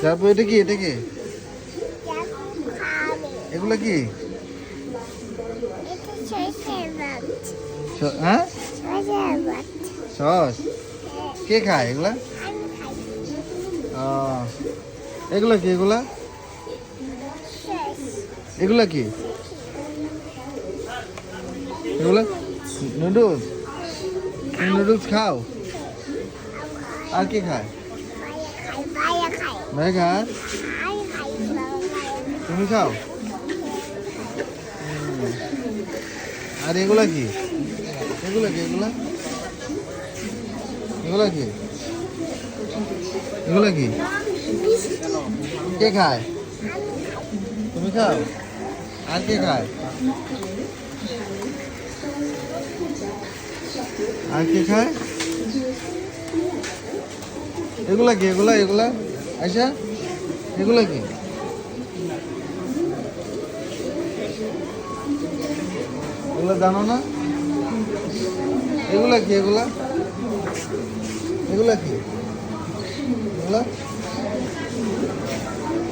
তারপর এটা কি এগুলো কি? হ্যাঁ, সস। কে খায় এগুলা? এগুলা কি? এগুলা কি? এগুলা নুডলস। তুমি নুডলস খাও? আর কে খায়? ভাই খায়? তুমি খাও? আর এগুলা কি? এগুলা কি? কে খায়? তুমি খাও? আর কে খায়? এগুলা কি? আচ্ছা, এগুলা কি? এগুলা জানো না? এগুলা কি?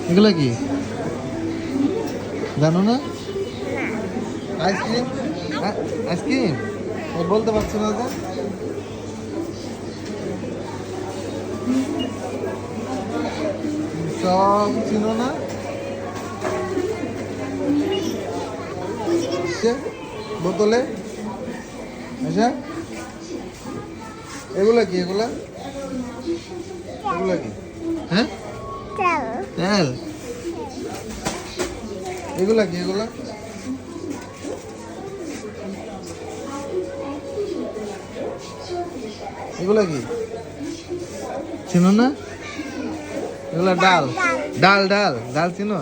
এগুলা কি জানো না? আইসক্রিম বলতে পারছো না যে? সব চিনো না? বোতলে। আচ্ছা, এগুলা কি? হ্যাঁ, তেল। এগুলা কি? চিনো না? এগুলা ডাল চিনো?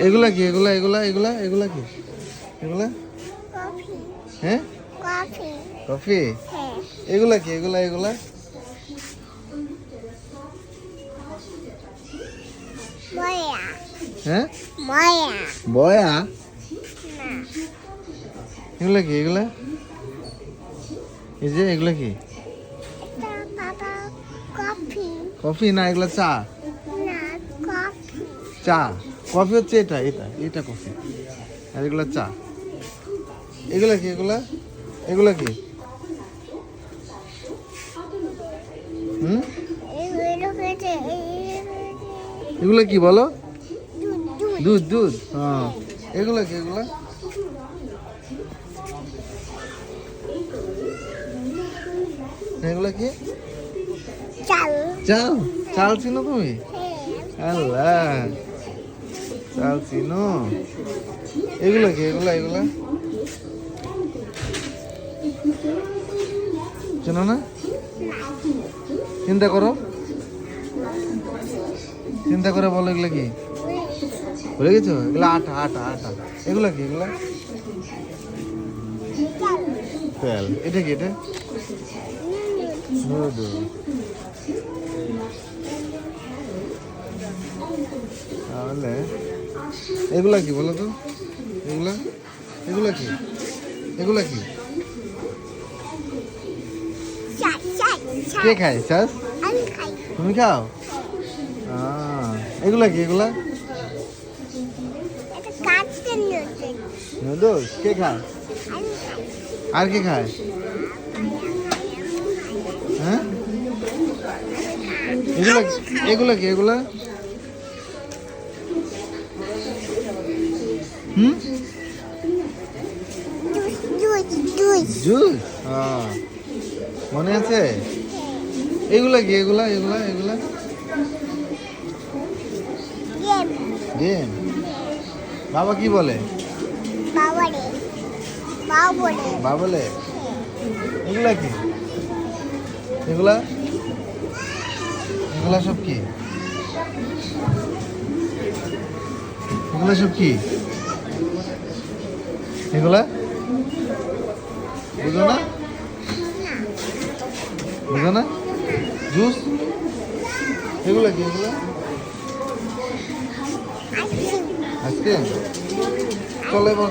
এগুলা কি? হ্যাঁ, কফি। এগুলা কি? হ্যাঁ, বয়া। এগুলা কি? এই যে এগুলা কি? কফি না, এগুলা চা। কফি হচ্ছে এটা কফি, আর এগুলা চা। এগুলা কি? এগুলা কি বলো? দুধ। হ্যাঁ, এগুলা কি? এগুলা কি? চাল চিনো তুমি? আল্লাহ, চাল চিনো? এগুলা কি? চিনো না? চিন্তা করে বলো, এগুলা কি? ভুলে গেছো? এগুলা আটা। এগুলা কি? তেল। এটা কি? নুডলস। তাহলে এগুলা কি বলো তো? এগুলা কি? কে খায় চাষ? তুমি খাও? এগুলা কি? নুডলস। কে খায়? আর কে খায়? হ্যাঁ, এগুলা কি? জুস। মনে আছে? এগুলা কি? গেম। বাবা কি বলে? বাবলে। এগুলা কি? এগুলা সব কি? এগুলা বুঝো না? জুস। এগুলা কি? আইসক্রিম। চলো এবার।